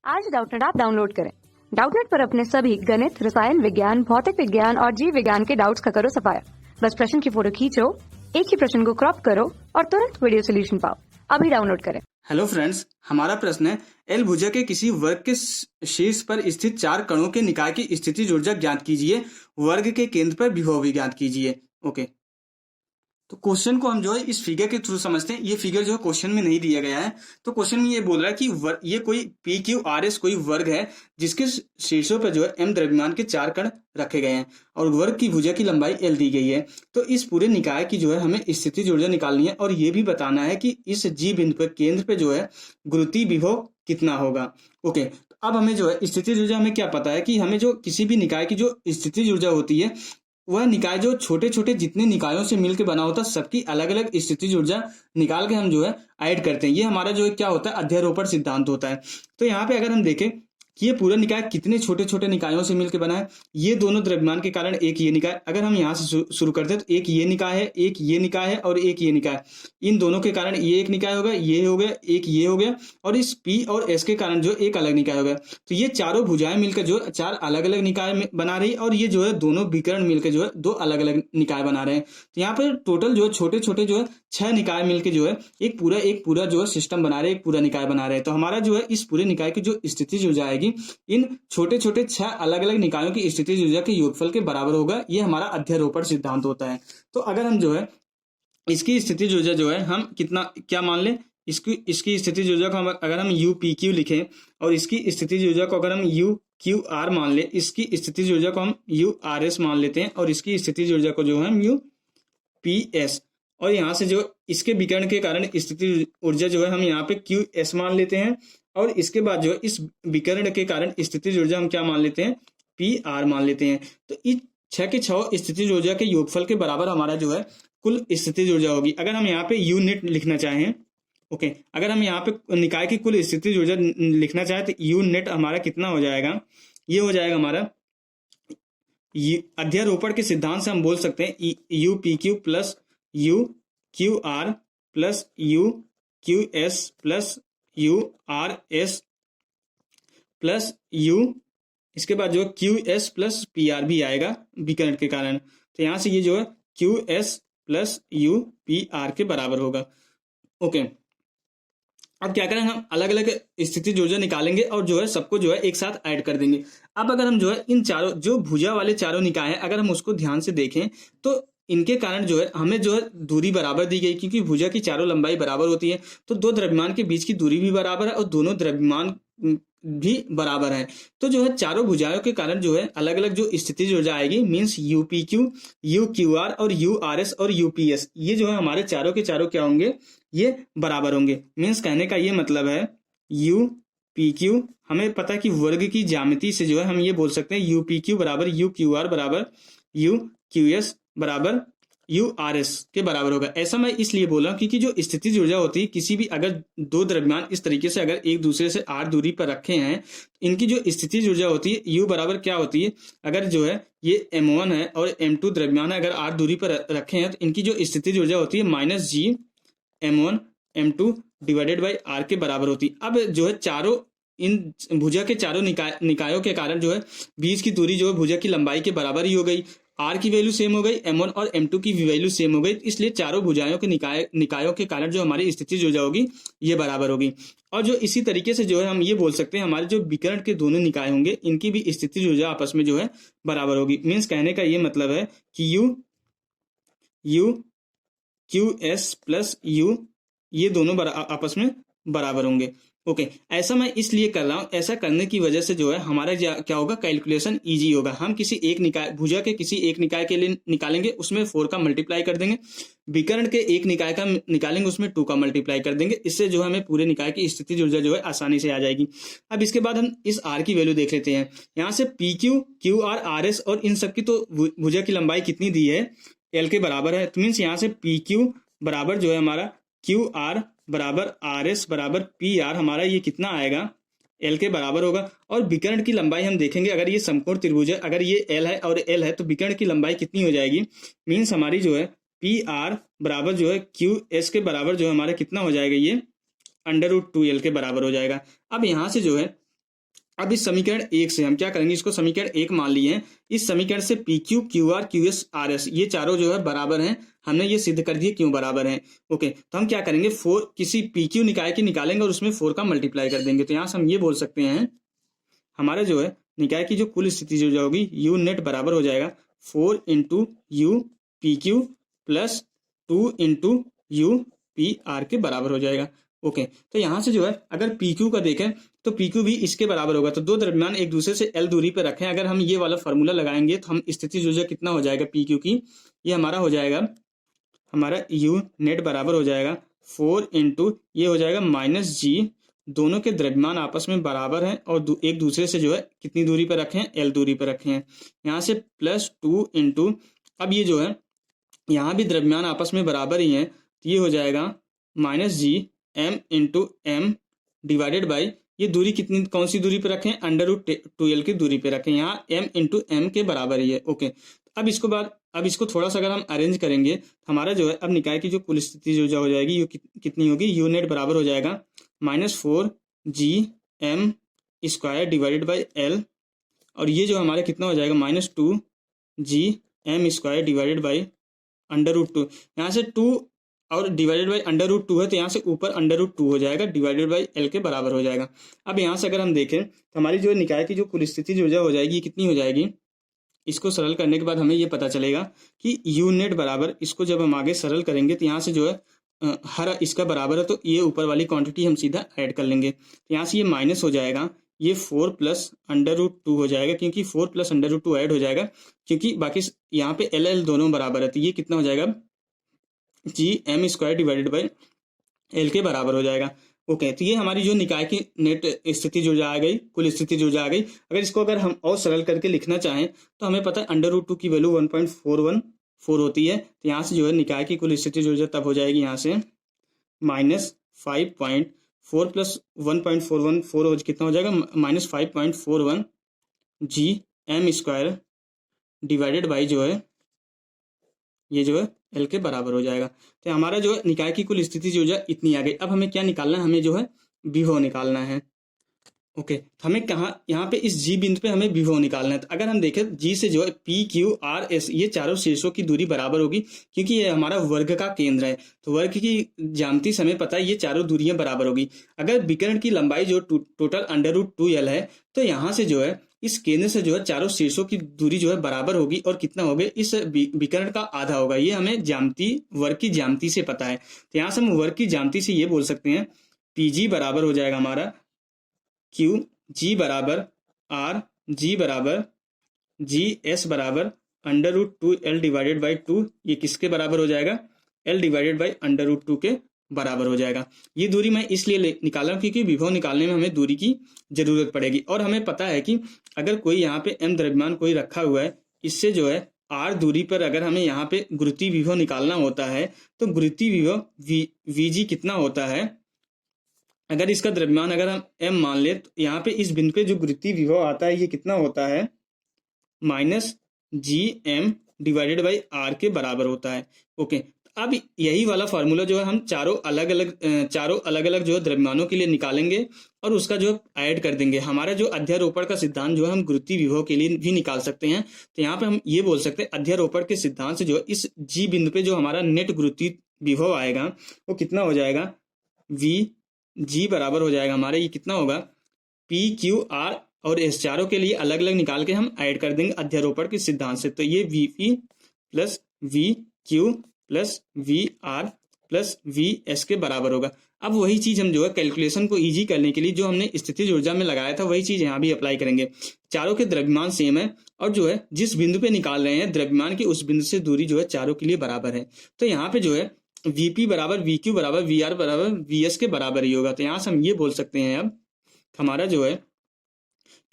आज Doubtnut app download करें। Doubtnut पर अपने सभी गणित, रसायन विज्ञान, भौतिक विज्ञान और जीव विज्ञान के डाउट्स का करो सफाया। बस प्रश्न की फोटो खींचो, एक ही प्रश्न को क्रॉप करो और तुरंत वीडियो सोल्यूशन पाओ। अभी डाउनलोड करें। हेलो फ्रेंड्स, हमारा प्रश्न है एल भुजा के किसी वर्ग के शीर्ष पर स्थित चार कणों के निकाय की स्थितिज ऊर्जा ज्ञात कीजिए। वर्ग के केंद्र पर विभव भी ज्ञात कीजिए। ओके, तो क्वेश्चन को हम जो है इस फिगर के थ्रू समझते हैं। ये फिगर जो है क्वेश्चन में नहीं दिया गया है। तो क्वेश्चन में ये बोल रहा है कि ये कोई पी क्यू आर एस कोई वर्ग है जिसके शीर्षों पर जो है एम द्रव्यमान के चार कण रखे गए हैं और वर्ग की भुजा की लंबाई एल दी गई है। तो इस पूरे निकाय की जो है हमें स्थितिज ऊर्जा निकालनी है और ये भी बताना है कि इस जी बिंदु पर केंद्र पे जो है गुरुत्वीय विभव कितना होगा। ओके, तो अब हमें जो है स्थितिज ऊर्जा हमें क्या पता है कि हमें जो किसी भी निकाय की जो स्थितिज ऊर्जा होती है वह निकाय जो छोटे छोटे जितने निकायों से मिलकर बना होता है सबकी अलग अलग स्थितिज ऊर्जा निकाल के हम जो है ऐड करते हैं। ये हमारा जो है क्या होता है, अध्यारोपण सिद्धांत होता है। तो यहाँ पे अगर हम देखें कि ये पूरा निकाय कितने छोटे छोटे निकायों से मिलकर बना है, ये दोनों द्रव्यमान के कारण एक ये निकाय। अगर हम यहाँ से शुरू करते हैं तो एक ये निकाय है, एक ये निकाय है और एक ये निकाय। इन दोनों के कारण ये एक निकाय हो गया, ये हो गया, एक ये हो गया और इस पी और एस के कारण जो एक अलग निकाय हो गया। तो ये चारों भुजाएं मिलकर जो चार अलग अलग निकाय बना रही और ये जो है दोनों विकर्ण मिलकर जो है दो अलग अलग निकाय बना रहे हैं। तो यहाँ पर टोटल जो है छोटे छोटे जो है 6 निकाय मिलकर जो है एक पूरा जो है सिस्टम बना रहे हैं, एक पूरा निकाय बना रहे हैं। तो हमारा जो है इस पूरे निकाय की जो स्थितिज ऊर्जा आएगी इन छोटे छोटे 6 अलग अलग निकायों की स्थितिज ऊर्जा के योगफल के बराबर होगा। ये हमारा अध्यारोपण सिद्धांत होता है। तो अगर हम जो है इसकी स्थितिज ऊर्जा जो है हम क्या मान लें, इसकी स्थितिज ऊर्जा को अगर हम यू पी क्यू लिखें और इसकी स्थितिज ऊर्जा को अगर हम यू क्यू आर मान ले, इसकी स्थितिज ऊर्जा को हम यू आर एस मान लेते हैं और इसकी स्थितिज ऊर्जा को जो है हम यू पी एस, और यहाँ से जो इसके विकर्ण के कारण स्थितिज ऊर्जा जो है हम यहाँ पे क्यू एस मान लेते हैं और इसके बाद जो है इस विकर्ण के कारण स्थितिज ऊर्जा हम क्या मान लेते हैं, पी आर मान लेते हैं। तो इस 6 के 6 स्थितिज ऊर्जा के योगफल के बराबर हमारा जो है कुल स्थितिज ऊर्जा होगी। अगर हम यहाँ पे यू नेट लिखना चाहें, ओके, अगर हम यहाँ पे निकाय की कुल स्थितिज ऊर्जा लिखना चाहें तो यू नेट हमारा कितना हो जाएगा, ये हो जाएगा हमारा अध्यारोपण के सिद्धांत से हम बोल सकते हैं U P Q plus you Q R plus you Q S plus you R S plus you, इसके बाद जो Q S plus P R भी आएगा विकर्ण के कारण। तो यहां से ये जो है Q S plus U P R के बराबर होगा। ओके, अब क्या करें, हम अलग अलग स्थितिज ऊर्जा निकालेंगे और जो है सबको जो है एक साथ ऐड कर देंगे। अब अगर हम जो है इन चारों जो भुजा वाले चारों निकाय हैं अगर हम उसको ध्यान से देखें तो इनके कारण जो है हमें जो है दूरी बराबर दी गई, क्योंकि भुजा की चारों लंबाई बराबर होती है। तो दो द्रव्यमान के बीच की दूरी भी बराबर है और दोनों द्रव्यमान भी बराबर है। तो जो है चारों भुजाओं के कारण जो है अलग अलग जो स्थितिज ऊर्जा आएगी means U P Q, you Q R और यू आर एस और यू पी एस, ये जो है हमारे चारों के चारों क्या होंगे, ये बराबर होंगे। मीन्स कहने का ये मतलब है यू पी क्यू, हमें पता है कि वर्ग की ज्यामिति से जो है हम ये बोल सकते हैं यू पी क्यू बराबर यू क्यू आर बराबर यू क्यू एस बराबर यू आर एस के बराबर होगा। ऐसा मैं इसलिए बोल रहा हूँ क्योंकि जो स्थितिज ऊर्जा होती है किसी भी अगर दो द्रव्यमान इस तरीके से अगर एक दूसरे से आर दूरी पर रखे हैं, इनकी जो स्थितिज ऊर्जा होती है यू बराबर क्या होती है, अगर जो है ये M1 है और M2 द्रव्यमान है अगर आर दूरी पर रखे हैं तो इनकी जो स्थितिज ऊर्जा होती है minus G M1 M2 divided by R के बराबर होती है। अब जो है चारों इन भुजा के चारों निकायों के कारण जो है बीच की दूरी जो है भुजा की लंबाई के बराबर ही हो गई, आर की वैल्यू सेम हो गई, M1 और M2 की वैल्यू सेम हो गई, इसलिए चारों भुजाओं के निकायों के कारण जो हमारी स्थितिज ऊर्जा होगी ये बराबर होगी। और जो इसी तरीके से जो है हम ये बोल सकते हैं हमारे जो विकर्ण के दोनों निकाय होंगे इनकी भी स्थितिज ऊर्जा आपस में जो है बराबर होगी। मीन्स कहने का ये मतलब है कि you Q S plus you ये दोनों आपस में बराबर होंगे। ओके, ऐसा मैं इसलिए कर रहा हूं, ऐसा करने की वजह से जो है हमारा क्या होगा, कैलकुलेशन इजी होगा। हम किसी एक निकाय भुजा के किसी एक निकाय के लिए निकालेंगे उसमें 4 का मल्टीप्लाई कर देंगे, विकर्ण के एक निकाय का निकालेंगे उसमें 2 का मल्टीप्लाई कर देंगे। इससे जो हमें पूरे निकाय की स्थितिज ऊर्जा जो है आसानी से आ जाएगी। अब इसके बाद हम इस आर की वैल्यू देख लेते हैं। यहाँ से P Q Q R R S और इन सब की तो भुजा की लंबाई कितनी दी है, एल के बराबर है। तो मीन्स यहाँ से पी क्यू बराबर जो है हमारा क्यू आर बराबर आर एस बराबर पी आर, हमारा ये कितना आएगा, एल के बराबर होगा। और विकर्ण की लंबाई हम देखेंगे, अगर ये समकोण त्रिभुज है, अगर ये एल है और एल है तो विकर्ण की लंबाई कितनी हो जाएगी, मीन्स हमारी जो है पी आर बराबर जो है क्यू एस के बराबर जो है हमारा कितना हो जाएगा, ये √2L के बराबर हो जाएगा। अब यहाँ से जो है अब इस समीकरण 1 से हम क्या करेंगे, इसको समीकरण 1 मान लिए हैं। इस समीकरण से P Q, Q R, Q S, R S ये चारों जो है बराबर हैं। हमने ये सिद्ध कर दिए क्यों बराबर हैं। ओके, तो हम क्या करेंगे, 4 किसी पी क्यू निकाय की निकालेंगे और उसमें 4 का मल्टीप्लाई कर देंगे। तो यहाँ से हम ये बोल सकते हैं हमारा जो है निकाय की जो कुल स्थिति जो होगी यू नेट बराबर हो जाएगा 4 into U P Q plus 2 into U P R के बराबर हो जाएगा। ओके, तो यहाँ से जो है अगर पी क्यू का देखें तो पी क्यू भी इसके बराबर होगा। तो दो द्रव्यमान एक दूसरे से एल दूरी पर रखें, अगर हम ये वाला फॉर्मूला लगाएंगे तो हम स्थिति जो है कितना हो जाएगा पी क्यू की, ये हमारा हो जाएगा, हमारा यू नेट बराबर हो जाएगा 4 इंटू ये हो जाएगा माइनस जी, दोनों के द्रव्यमान आपस में बराबर हैं और एक दूसरे से जो है कितनी दूरी पर रखे हैं, एल दूरी पर रखे हैं। यहाँ से प्लस 2 इंटू, अब ये जो है यहाँ भी द्रव्यमान आपस में बराबर ही हैं, तो ये हो जाएगा minus G M into M divided by, ये दूरी कितनी कौन सी दूरी पे रखें, अंडर रूट 2l की दूरी पे रखें, यहाँ m इंटू एम के बराबर ही है। ओके, अब इसको थोड़ा सा अगर हम अरेंज करेंगे हमारा जो है अब निकाय की जो कुल स्थिति जो हो जाएगी, कितनी होगी, यू नेट बराबर हो जाएगा -4 G M square divided by L, और ये जो हमारा कितना हो जाएगा -2 G M square divided by under root 2, यहाँ से 2 और डिवाइडेड बाई अंडर रूट 2 है तो यहाँ से ऊपर अंडर रूट 2 हो जाएगा डिवाइडेड बाई एल के बराबर हो जाएगा। अब यहाँ से अगर हम देखें तो हमारी जो निकाय की जो कुल स्थिति जो हो जाएगी कितनी हो जाएगी, इसको सरल करने के बाद हमें ये पता चलेगा कि यू नेट बराबर, इसको जब हम आगे सरल करेंगे तो यहाँ से जो है हर इसका बराबर है तो ये ऊपर वाली क्वांटिटी हम सीधा ऐड कर लेंगे, तो यहाँ से ये माइनस हो जाएगा, ये 4 प्लस अंडर रूट 2 हो जाएगा, क्योंकि 4 प्लस अंडर रूट 2 ऐड हो जाएगा क्योंकि बाकी यहाँ पे एल एल दोनों बराबर है, तो ये कितना हो जाएगा G M square divided by L के बराबर हो जाएगा। ओके, तो ये हमारी जो निकाय की नेट स्थिति जो आ गई, कुल स्थिति जो आ गई। अगर इसको अगर हम और सरल करके लिखना चाहें तो हमें पता है अंडर रूट 2 की वैल्यू 1.414 होती है, तो यहाँ से जो है निकाय की कुल स्थिति जो है तब हो जाएगी यहाँ से -5.4 प्लस 1.414 कितना हो जाएगा -5.41 G M square divided by जो है ये जो है एल के बराबर हो जाएगा। तो हमारा जो है निकाय की कुल स्थिति जो है इतनी आ गई। अब हमें क्या निकालना है, हमें जो है विभव निकालना है। ओके, तो हमें कहाँ, यहाँ पे इस जी बिंदु पे हमें विभव निकालना है। तो अगर हम देखें जी से जो है पी क्यू आर एस ये चारों शीर्षों की दूरी बराबर होगी, क्योंकि ये हमारा वर्ग का केंद्र है, तो वर्ग की ज्यामिति से हमें पता है ये चारों दूरियां बराबर होगी। अगर विकर्ण की लंबाई जो टोटल अंडर रूट 2l है, तो यहाँ से जो है इस केंद्र से जो है चारों शीर्षों की दूरी जो है बराबर होगी, और कितना होगा, इस विकर्ण का आधा होगा। ये हमें ज्यामिति, वर्ग की ज्यामिति से पता है। तो यहाँ से हम वर्ग की ज्यामिति से ये बोल सकते हैं पीजी बराबर हो जाएगा हमारा क्यू जी बराबर आर जी बराबर जी एस बराबर under root 2l divided by 2, ये किसके बराबर हो जाएगा, l divided by under root 2 के बराबर हो जाएगा। ये दूरी मैं इसलिए निकाला क्योंकि विभव निकालने में हमें दूरी की जरूरत पड़ेगी, और हमें पता है कि अगर कोई यहाँ पे m द्रव्यमान कोई रखा हुआ है, इससे जो है r दूरी पर अगर हमें यहाँ पे गुरुत्वीय विभव निकालना होता है तो गुरुत्वीय विभव vg कितना होता है, अगर इसका द्रव्यमान अगर हम m मान ले तो यहाँ पे इस बिंदु पे जो गुरुत्वीय विभव आता है ये कितना होता है -gm डिवाइडेड बाई r के बराबर होता है। ओके, अब यही वाला फार्मूला जो है हम चारों अलग अलग जो है द्रव्यमानों के लिए निकालेंगे और उसका जो ऐड कर देंगे। हमारा जो अध्यारोपण का सिद्धांत जो है हम गुरुत्वीय विभव के लिए भी निकाल सकते हैं। तो यहाँ पे हम ये बोल सकते हैं अध्यारोपण के सिद्धांत से जो है इस जी बिंदु पे जो हमारा नेट गुरुत्वीय विभव आएगा वो कितना हो जाएगा, वी जी बराबर हो जाएगा हमारे, ये कितना होगा पी क्यू आर और एस, चारों के लिए अलग अलग निकाल के हम ऐड कर देंगे अध्यारोपण के सिद्धांत से। तो ये V P plus V Q plus V R plus V S के बराबर होगा। अब वही चीज हम जो है कैलकुलेशन को इजी करने के लिए जो हमने स्थितिज ऊर्जा में लगाया था वही चीज यहाँ भी अप्लाई करेंगे। चारों के द्रव्यमान सेम है और जो है जिस बिंदु पे निकाल रहे हैं द्रव्यमान की उस बिंदु से दूरी जो है चारों के लिए बराबर है। तो यहाँ पे जो है वीपी बराबर वी क्यू बराबर वी आर बराबर वी एस के बराबर ही होगा। तो यहाँ से हम ये बोल सकते हैं अब हमारा जो है,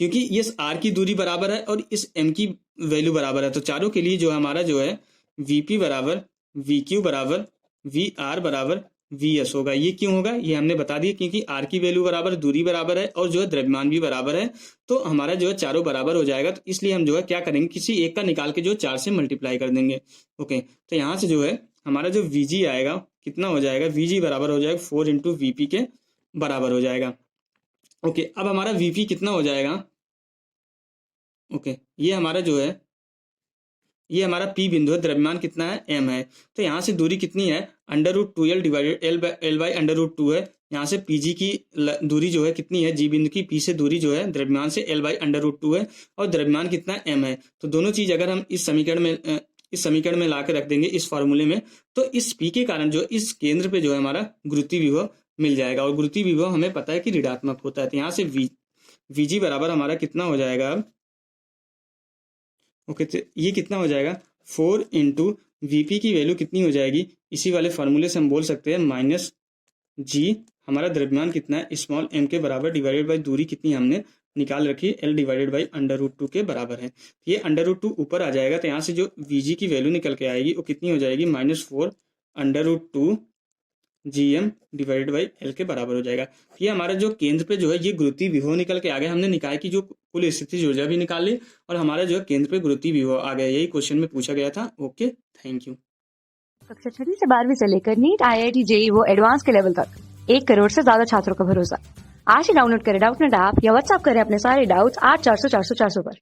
क्योंकि इस आर की दूरी बराबर है और इस एम की वैल्यू बराबर है, तो चारों के लिए जो है हमारा जो है वीपी बराबर वी क्यू बराबर वी आर बराबर वी एस होगा। ये क्यों होगा ये हमने बता दिया, क्योंकि आर की वैल्यू बराबर, दूरी बराबर है और जो है द्रव्यमान भी बराबर है, तो हमारा जो है चारों बराबर हो जाएगा। तो इसलिए हम जो है क्या करेंगे, किसी एक का निकाल के जो 4 से मल्टीप्लाई कर देंगे। ओके, तो यहाँ से जो है हमारा जो वीजी आएगा कितना हो जाएगा, वीजी बराबर हो जाएगा 4 इंटू वीपी के बराबर हो जाएगा। ओके, अब हमारा वीपी कितना हो जाएगा? ओके, ये हमारा जो है, ये हमारा पी बिंदु है, द्रव्यमान कितना है? एम है। तो यहाँ से दूरी कितनी है? √2l डिवाइडेड एल बाई √2 है। यहाँ से पीजी की दूरी जो है कितनी है? जी बिंदु की पी से दूरी जो है द्रव्यमान से एल बाई √2 है, और द्रव्यमान कितना? एम है। तो दोनों चीज अगर हम इस समीकरण में ला के रख देंगे इस फॉर्मूले में, तो इस पी के कारण जो इस केंद्र पे जो है हमारा गुरुत्वीय विभव मिल जाएगा, और गुरुत्वीय विभव हमें पता है कि ऋणात्मक होता है। तो यहाँ से वीजी बराबर हमारा कितना हो जाएगा अब? ओके, तो ये कितना हो जाएगा? 4 इंटू वीपी की वैल्यू कितनी हो जाएगी? इसी वाले फॉर्मूले से हम बोल सकते हैं माइनस जी, हमारा द्रव्यमान कितना है? स्मॉल एम के बराबर, डिवाइडेड बाई दूरी कितनी हमने निकाल रखी है? एल डिवाइडेड बाई √2 के बराबर है। ये √2 ऊपर आ जाएगा, तो यहाँ से जो वीजी की वैल्यू निकल के आएगी वो कितनी हो जाएगी? -4 √2 GM डिवाइडेड बाई एल के बराबर हो जाएगा। ये हमारा जो केंद्र पे जो है ये गुरुत्वीय विभव निकल के आ गया। हमने निकाय की जो कुल स्थितिज ऊर्जा भी निकाल ली, और हमारा जो है केंद्र पे गुरुत्वीय विभव आ गया। यही क्वेश्चन में पूछा गया था। Okay, thank you. कक्षा 6वीं से 12वीं से लेकर नीट, IIT, JEE वो एडवांस के लेवल तक 1 करोड़ से ज्यादा छात्रों का भरोसा। आज ही डाउनलोड करें डाउटनेट ऐप या व्हाट्सएप करें अपने सारे डाउट्स 8400 400 400 पर।